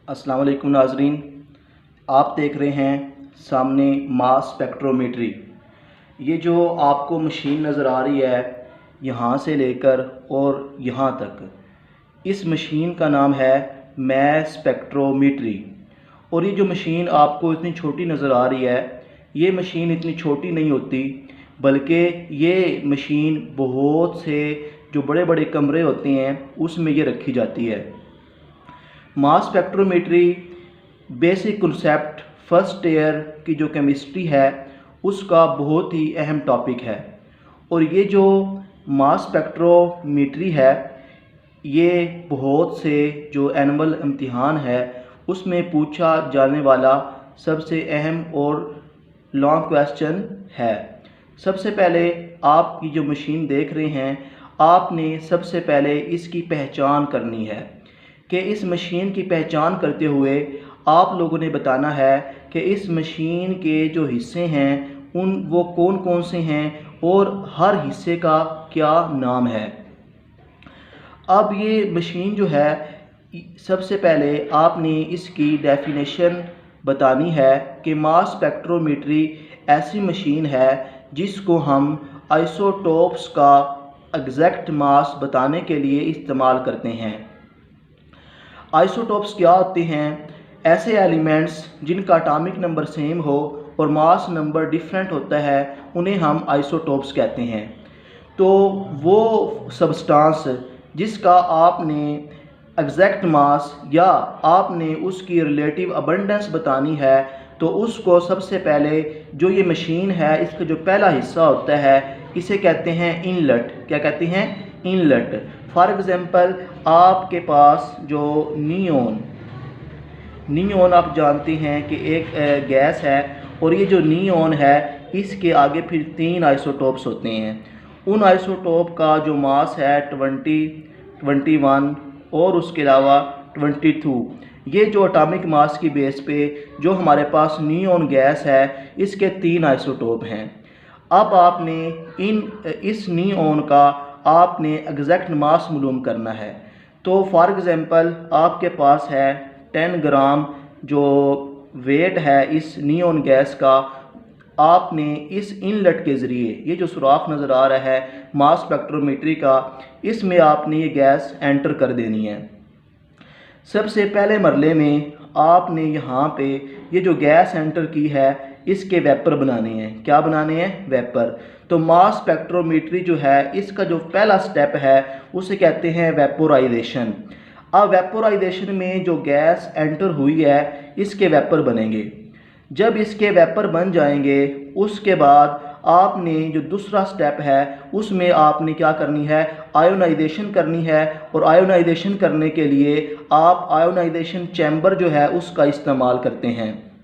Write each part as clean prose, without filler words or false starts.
अस्सलाम वालेकुम नाजरीन, आप देख रहे हैं सामने मास स्पेक्ट्रोमेट्री। ये जो आपको मशीन नज़र आ रही है यहाँ से लेकर और यहाँ तक, इस मशीन का नाम है मास स्पेक्ट्रोमेट्री। और ये जो मशीन आपको इतनी छोटी नज़र आ रही है, ये मशीन इतनी छोटी नहीं होती, बल्कि ये मशीन बहुत से जो बड़े बड़े कमरे होते हैं उसमें ये रखी जाती है। Mass spectrometry basic concept first year की जो केमिस्ट्री है उसका बहुत ही अहम टॉपिक है। और ये जो मास स्पेक्ट्रोमेट्री है, ये बहुत से जो एनुअल इम्तिहान है उसमें पूछा जाने वाला सबसे अहम और लॉन्ग क्वेश्चन है। सबसे पहले आप ये जो मशीन देख रहे हैं, आपने सबसे पहले इसकी पहचान करनी है कि इस मशीन की पहचान करते हुए आप लोगों ने बताना है कि इस मशीन के जो हिस्से हैं वो कौन कौन से हैं और हर हिस्से का क्या नाम है। अब ये मशीन जो है, सबसे पहले आपने इसकी डेफिनेशन बतानी है कि मास स्पेक्ट्रोमेट्री ऐसी मशीन है जिसको हम आइसोटोप्स का एग्जैक्ट मास बताने के लिए इस्तेमाल करते हैं। आइसोटोप्स क्या होते हैं? ऐसे एलिमेंट्स जिनका एटॉमिक नंबर सेम हो और मास नंबर डिफरेंट होता है, उन्हें हम आइसोटोप्स कहते हैं। तो वो सब्सटेंस जिसका आपने एग्जैक्ट मास या आपने उसकी रिलेटिव अबंडेंस बतानी है, तो उसको सबसे पहले जो ये मशीन है इसका जो पहला हिस्सा होता है इसे कहते हैं इनलेट। क्या कहते हैं? इनलेट। फॉर एग्ज़ाम्पल आपके पास जो नियोन आप जानते हैं कि एक गैस है, और ये जो नियोन है इसके आगे फिर 3 आइसोटोप्स होते हैं। उन आइसोटोप का जो मास है 20, 21 और उसके अलावा 22। ये जो एटॉमिक मास की बेस पे जो हमारे पास नियोन गैस है इसके 3 आइसोटोप हैं। अब आपने इस नियोन का आपने एग्जैक्ट मास मालूम करना है। तो फॉर एग्ज़ाम्पल आपके पास है 10 ग्राम जो वेट है इस नियोन गैस का। आपने इस इनलेट के ज़रिए, ये जो सुराख नज़र आ रहा है मास स्पेक्ट्रोमेट्री का, इसमें आपने ये गैस एंटर कर देनी है। सबसे पहले मरले में आपने यहाँ पे ये जो गैस एंटर की है इसके वेपर बनाने हैं। क्या बनाने हैं? वेपर। तो मास स्पेक्ट्रोमेट्री जो है इसका जो पहला स्टेप है उसे कहते हैं वेपोराइजेशन। अब वेपोराइजेशन में जो गैस एंटर हुई है इसके वेपर बनेंगे। जब इसके वेपर बन जाएंगे उसके बाद आपने जो दूसरा स्टेप है उसमें आपने क्या करनी है? आयोनाइजेशन करनी है। और आयोनाइजेशन करने के लिए आप आयोनाइजेशन चैम्बर जो है उसका इस्तेमाल करते हैं।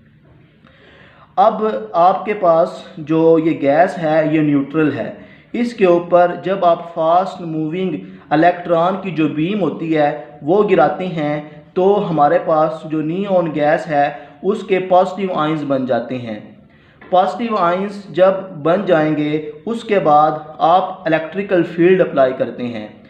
अब आपके पास जो ये गैस है ये न्यूट्रल है। इसके ऊपर जब आप फास्ट मूविंग इलेक्ट्रॉन की जो बीम होती है वो गिराते हैं, तो हमारे पास जो नियोन गैस है उसके पॉजिटिव आयंस बन जाते हैं। पॉजिटिव आयंस जब बन जाएंगे उसके बाद आप इलेक्ट्रिकल फील्ड अप्लाई करते हैं।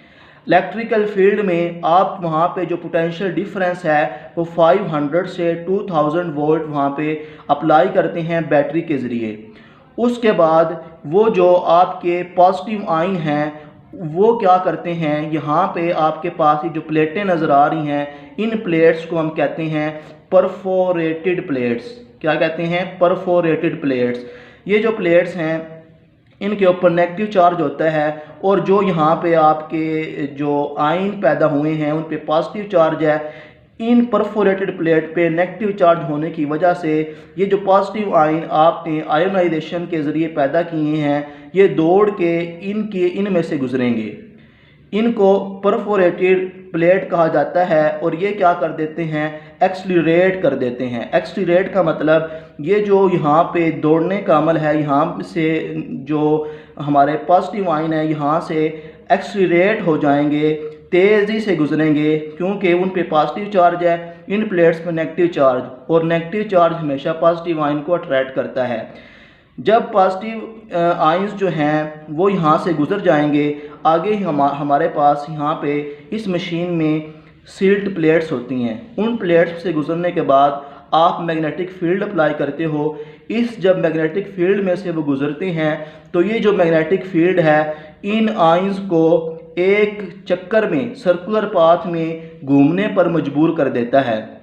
इलेक्ट्रिकल फील्ड में आप वहाँ पे जो पोटेंशियल डिफरेंस है वो 500 से 2000 वोल्ट वहाँ पे अप्लाई करते हैं बैटरी के ज़रिए। उसके बाद वो जो आपके पॉजिटिव आयन हैं वो क्या करते हैं, यहाँ पे आपके पास ये जो प्लेटें नज़र आ रही हैं, इन प्लेट्स को हम कहते हैं परफोरेटेड प्लेट्स। क्या कहते हैं? Perforated plates. ये जो प्लेट्स हैं इनके ऊपर नेगेटिव चार्ज होता है, और जो यहाँ पे आपके जो आयन पैदा हुए हैं उन पे पॉजिटिव चार्ज है। इन परफोरेटेड प्लेट पे नेगेटिव चार्ज होने की वजह से ये जो पॉजिटिव आयन आपने आयोनाइजेशन के ज़रिए पैदा किए हैं ये दौड़ के इनमें से गुजरेंगे। इनको परफोरेटेड प्लेट कहा जाता है, और ये क्या कर देते हैं? एक्सलरेट कर देते हैं। एक्सलरेट का मतलब ये जो यहाँ पे दौड़ने का अमल है, यहाँ से जो हमारे पॉजिटिव आयन है यहाँ से एक्सलरेट हो जाएंगे, तेज़ी से गुजरेंगे, क्योंकि उन पे पॉजिटिव चार्ज है, इन प्लेट्स पे नेगेटिव चार्ज, और नेगेटिव चार्ज हमेशा पॉजिटिव आयन को अट्रैक्ट करता है। जब पॉजिटिव आयंस जो हैं वो यहाँ से गुज़र जाएंगे, आगे हमारे पास यहाँ पे इस मशीन में सील्ड प्लेट्स होती हैं। उन प्लेट्स से गुजरने के बाद आप मैग्नेटिक फील्ड अप्लाई करते हो। इस जब मैग्नेटिक फील्ड में से वो गुजरते हैं तो ये जो मैग्नेटिक फील्ड है इन आयंस को एक चक्कर में सर्कुलर पाथ में घूमने पर मजबूर कर देता है।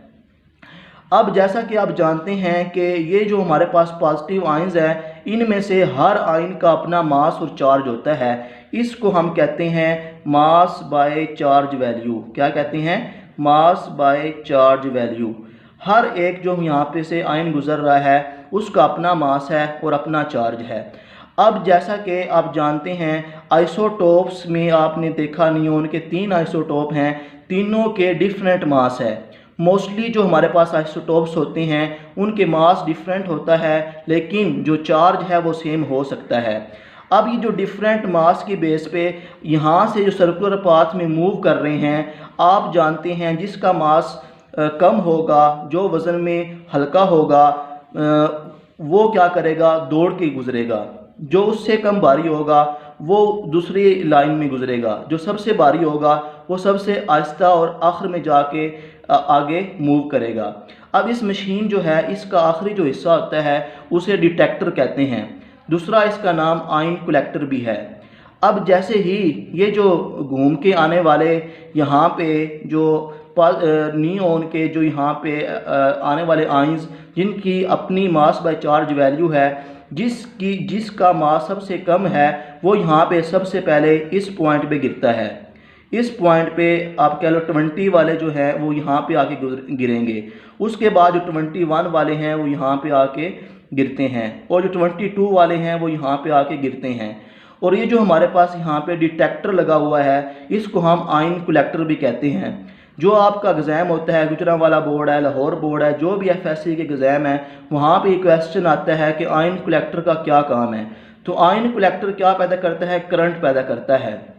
अब जैसा कि आप जानते हैं कि ये जो हमारे पास पॉजिटिव आयंस हैं इनमें से हर आयन का अपना मास और चार्ज होता है। इसको हम कहते हैं मास बाय चार्ज वैल्यू। क्या कहते हैं? Mass by charge value. हर एक जो यहाँ पे से आयन गुजर रहा है उसका अपना मास है और अपना चार्ज है। अब जैसा कि आप जानते हैं आइसोटोप्स में आपने देखा नियोन के 3 आइसोटोप हैं, तीनों के डिफरेंट मास है। मोस्टली जो हमारे पास आइसोटोप्स होते हैं उनके मास डिफरेंट होता है लेकिन जो चार्ज है वो सेम हो सकता है। अब ये जो डिफरेंट मास की बेस पे यहाँ से जो सर्कुलर पाथ में मूव कर रहे हैं, आप जानते हैं जिसका मास कम होगा, जो वज़न में हल्का होगा, वो क्या करेगा? दौड़ के गुजरेगा। जो उससे कम भारी होगा वो दूसरी लाइन में गुजरेगा। जो सबसे भारी होगा वो सबसे आहिस्ता और आखिर में जाके आगे मूव करेगा। अब इस मशीन जो है इसका आखिरी जो हिस्सा होता है उसे डिटेक्टर कहते हैं। दूसरा इसका नाम आयन कलेक्टर भी है। अब जैसे ही ये जो घूम के आने वाले यहाँ पे जो नियोन के जो यहाँ पे आने वाले आयंस जिनकी अपनी मास बाय चार्ज वैल्यू है, जिसका मास सबसे कम है वो यहाँ पे सबसे पहले इस पॉइंट पे गिरता है। इस पॉइंट पे आप कह लो 20 वाले जो हैं वो यहाँ पे आके गिरेंगे। उसके बाद जो 21 वाले हैं वो यहाँ पे आके गिरते हैं और जो 22 वाले हैं वो यहाँ पे आके गिरते हैं। और ये जो हमारे पास यहाँ पे डिटेक्टर लगा हुआ है इसको हम आयन कलेक्टर भी कहते हैं। जो आपका एग्ज़ाम होता है, गुजरांवाला बोर्ड है, लाहौर बोर्ड है, जो भी FSC के एग्ज़ाम है वहाँ पे क्वेश्चन आता है कि आयन कलेक्टर का क्या काम है। तो आयन कलेक्टर क्या पैदा करता है? करंट पैदा करता है।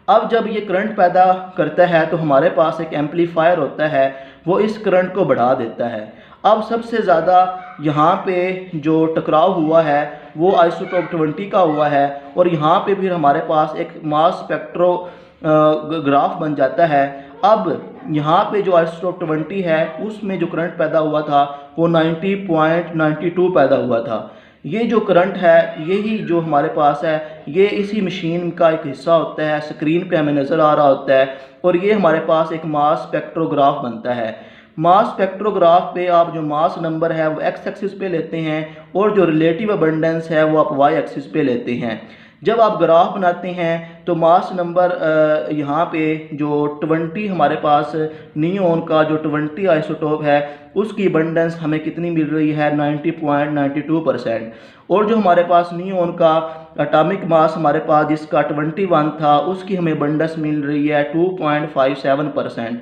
अब जब ये करंट पैदा करता है तो हमारे पास एक एम्पलीफायर होता है, वो इस करंट को बढ़ा देता है। अब सबसे ज़्यादा यहाँ पे जो टकराव हुआ है वो आइसोटोप 20 का हुआ है और यहाँ पे फिर हमारे पास एक मास स्पेक्ट्रोग्राफ बन जाता है। अब यहाँ पे जो आइसोटोप 20 है उसमें जो करंट पैदा हुआ था वो 90.92 पैदा हुआ था। ये जो करंट है यही जो हमारे पास है ये इसी मशीन का एक हिस्सा होता है, स्क्रीन पे हमें नज़र आ रहा होता है और ये हमारे पास एक मास स्पेक्ट्रोग्राफ बनता है। मास स्पेक्ट्रोग्राफ पे आप जो मास नंबर है वो एक्स एक्सिस पे लेते हैं और जो रिलेटिव अबंडेंस है वो आप वाई एक्सिस पे लेते हैं। जब आप ग्राफ बनाते हैं तो मास नंबर यहाँ पे जो 20 हमारे पास नियोन का जो 20 आइसोटोप है उसकी अबंडेंस हमें कितनी मिल रही है? 90.92%। और जो हमारे पास नियोन का एटॉमिक मास हमारे पास जिसका 21 था उसकी हमें अबंडेंस मिल रही है 2.57%।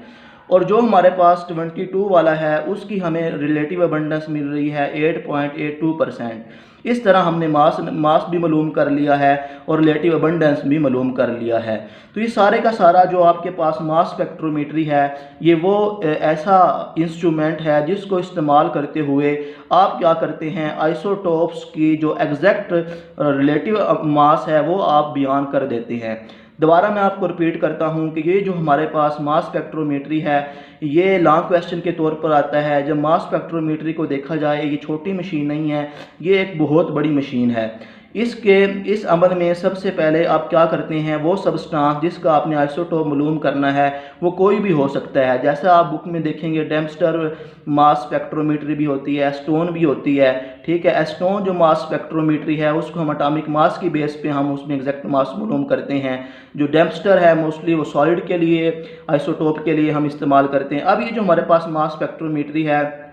और जो हमारे पास 22 वाला है उसकी हमें रिलेटिव अबंडेंस मिल रही है 8.82%। इस तरह हमने मास भी मालूम कर लिया है और रिलेटिव अबंडेंस भी मालूम कर लिया है। तो ये सारे का सारा जो आपके पास मास स्पेक्ट्रोमीट्री है ये वो ऐसा इंस्ट्रूमेंट है जिसको इस्तेमाल करते हुए आप क्या करते हैं? आइसोटोप्स की जो एग्जैक्ट रिलेटिव मास है वो आप बयान कर देते हैं। दोबारा मैं आपको रिपीट करता हूँ कि ये जो हमारे पास मास स्पेक्ट्रोमीट्री है ये लॉन्ग क्वेश्चन के तौर पर आता है। जब मास स्पेक्ट्रोमीट्री को देखा जाए ये छोटी मशीन नहीं है, ये एक बहुत बड़ी मशीन है। इस अमल में सबसे पहले आप क्या करते हैं? वो सब्सटेंस जिसका आपने आइसोटोप मालूम करना है वो कोई भी हो सकता है। जैसा आप बुक में देखेंगे डेम्स्टर मास स्पेक्ट्रोमीट्री भी होती है, एस्टोन भी होती है, ठीक है। एस्टोन जो मास स्पेक्ट्रोमीट्री है उसको हम एटॉमिक मास की बेस पे हम उसमें एग्जैक्ट मास मालूम करते हैं। जो डेम्स्टर है मोस्टली वो सॉलिड के लिए, आइसोटोप के लिए हम इस्तेमाल करते हैं। अब ये जो हमारे पास मास स्पेक्ट्रोमीट्री है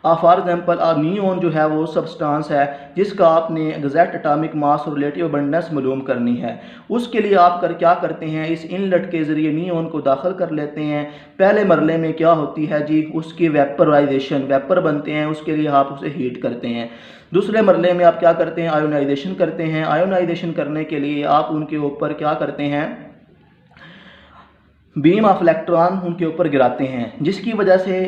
फॉर एग्जांपल नियोन जो है वो सब्सटेंस है जिसका आपने एग्जैक्ट एटॉमिक मास और रिलेटिव अबंडेंस मालूम करनी है। उसके लिए आप क्या करते हैं? इस इनलेट के ज़रिए नियोन को दाखिल कर लेते हैं। पहले मरले में क्या होती है जी? उसकी वेपराइजेशन, वेपर बनते हैं, उसके लिए आप उसे हीट करते हैं। दूसरे मरले में आप क्या करते हैं? आयोनाइजेशन करते हैं। आयोनाइजेशन करने के लिए आप उनके ऊपर क्या करते हैं? बीम ऑफ इलेक्ट्रॉन उनके ऊपर गिराते हैं, जिसकी वजह से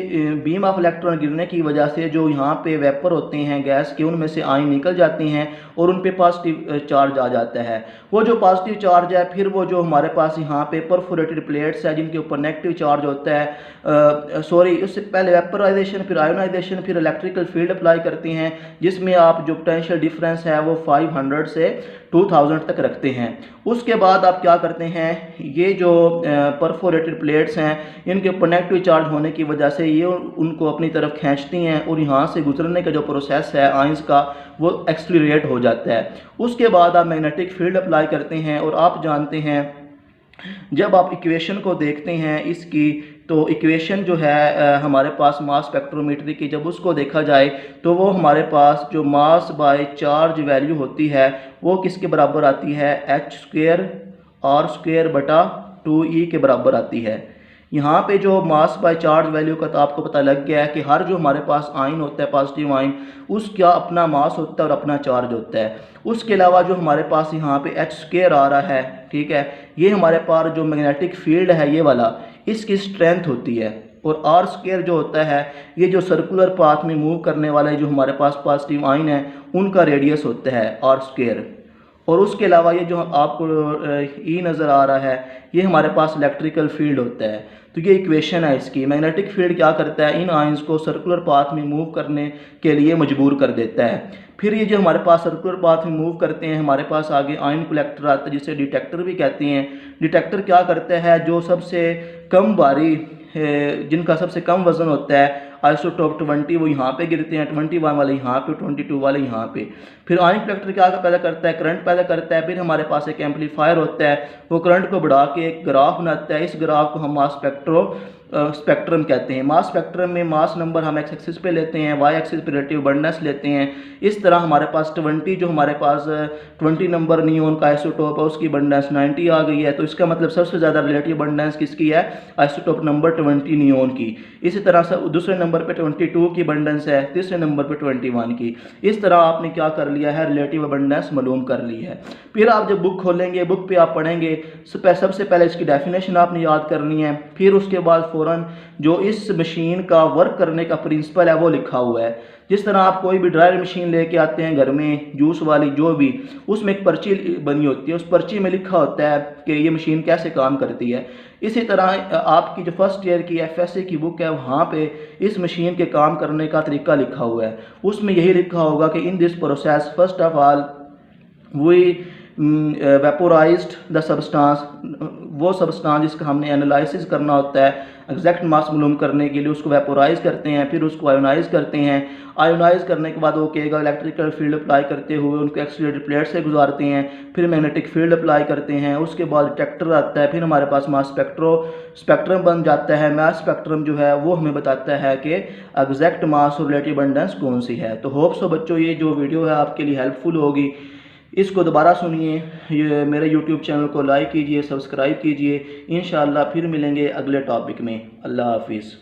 बीम ऑफ इलेक्ट्रॉन गिरने की वजह से जो यहाँ पे वेपर होते हैं गैस के, उनमें से आयन निकल जाते हैं और उन पे पॉजिटिव चार्ज आ जाता है। वो जो पॉजिटिव चार्ज है फिर वो जो हमारे पास यहाँ पे परफोरेटेड प्लेट्स है जिनके ऊपर नेगेटिव चार्ज होता है, सॉरी उससे पहले वेपराइजेशन फिर आयोनाइजेशन फिर इलेक्ट्रिकल फील्ड अप्लाई करते हैं, जिसमें आप जो पोटेंशियल डिफरेंस है वो 500 से 2000 तक रखते हैं। उसके बाद आप क्या करते हैं, ये जो परफोरेटेड प्लेट्स हैं इनके ऊपर नेगेटिव चार्ज होने की वजह से ये उनको अपनी तरफ खींचती हैं और यहाँ से गुजरने का जो प्रोसेस है आयंस का वो एक्सलरेट हो जाता है। उसके बाद आप मैग्नेटिक फील्ड अप्लाई करते हैं और आप जानते हैं जब आप इक्वेशन को देखते हैं इसकी, तो इक्वेशन जो है हमारे पास मास स्पेक्ट्रोमीट्री की, जब उसको देखा जाए तो वो हमारे पास जो मास बाय चार्ज वैल्यू होती है वो किसके बराबर आती है, h² r² बटा 2e के बराबर आती है। यहाँ पे जो मास बाय चार्ज वैल्यू का तो आपको पता लग गया है कि हर जो हमारे पास आयन होता है पॉजिटिव आयन उसका अपना मास होता है और अपना चार्ज होता है। उसके अलावा जो हमारे पास यहाँ पे h² आ रहा है, ठीक है, ये हमारे पास जो मैग्नेटिक फील्ड है ये वाला, इसकी स्ट्रेंथ होती है, और r² जो होता है ये जो सर्कुलर पाथ में मूव करने वाले जो हमारे पास पॉजिटिव आयन है उनका रेडियस होता है r²। और उसके अलावा ये जो आपको ई नज़र आ रहा है ये हमारे पास इलेक्ट्रिकल फील्ड होता है। तो ये इक्वेशन है इसकी। मैग्नेटिक फील्ड क्या करता है, इन आयंस को सर्कुलर पाथ में मूव करने के लिए मजबूर कर देता है। फिर ये जो हमारे पास सर्कुलर पाथ में मूव करते हैं, हमारे पास आगे आयन कलेक्टर आता है जिसे डिटेक्टर भी कहते हैं। डिटेक्टर क्या करता है, जो सबसे कम भारी जिनका सबसे कम वजन होता है आइसोटोप 20 वो यहाँ पे गिरते हैं, 21 वाले यहाँ पे, 22 वाले यहाँ पे। फिर आयन कलेक्टर क्या पैदा करता है, करंट पैदा करता है। फिर हमारे पास एक एम्पलीफायर होता है, वो करंट को बढ़ा के एक ग्राफ बनाता है। इस ग्राफ को हम मास स्पेक्ट्रम कहते हैं। मास स्पेक्ट्रम में मास नंबर हम एक्स एक्सिस पे लेते हैं, वाई एक्सिस पे रिलेटिव अबंडेंस लेते हैं। इस तरह हमारे पास 20 जो हमारे पास 20 नंबर नियोन का आइसोटोप है उसकी अबंडेंस 90 आ गई है। तो इसका मतलब सबसे ज़्यादा रिलेटिव अबंडेंस किसकी है, आइसोटोप नंबर 20 नियोन की। इसी तरह से दूसरे नंबर पे 22 की अबंडेंस है, तीसरे नंबर पे 21 की। इस तरह आपने क्या कर लिया है, रिलेटिव अबंडेंस मालूम कर ली है। फिर आप जब बुक खोलेंगे, बुक पे आप पढ़ेंगे, सबसे पहले इसकी डेफिनेशन आपने याद करनी है। फिर उसके बाद फ़ौरन जो इस मशीन का वर्क करने का प्रिंसिपल है वो लिखा हुआ है। जिस तरह आप कोई भी ड्रायर मशीन लेके आते हैं घर में, जूस वाली जो भी, उसमें एक पर्ची बनी होती है, उस पर्ची में लिखा होता है कि ये मशीन कैसे काम करती है। इसी तरह आपकी जो फर्स्ट ईयर की FSC की बुक है वहाँ पे इस मशीन के काम करने का तरीका लिखा हुआ है। उसमें यही लिखा होगा कि in this process first of all we vaporised the substance, वो सब्सटेंस जिसका हमने एनालिसिस करना होता है एग्जैक्ट मास मालूम करने के लिए, उसको वेपोराइज करते हैं। फिर उसको आयोनाइज करते हैं। आयोनाइज करने के बाद वो कहेगा इलेक्ट्रिकल फील्ड अप्लाई करते हुए उनको एक्सीलरेटेड प्लेट से गुजारते हैं। फिर मैग्नेटिक फील्ड अप्लाई करते हैं। उसके बाद डिटेक्टर आता है। फिर हमारे पास मास स्पेक्ट्रम बन जाता है। मास स्पेक्ट्रम जो है वो हमें बताता है कि एग्जैक्ट मास और रिलेटिव अबंडेंस कौन सी है। तो होप सो बच्चों ये जो वीडियो है आपके लिए हेल्पफुल होगी। इसको दोबारा सुनिए, ये मेरे YouTube चैनल को लाइक कीजिए, सब्सक्राइब कीजिए। इंशाअल्लाह फिर मिलेंगे अगले टॉपिक में। अल्लाह हाफिज़।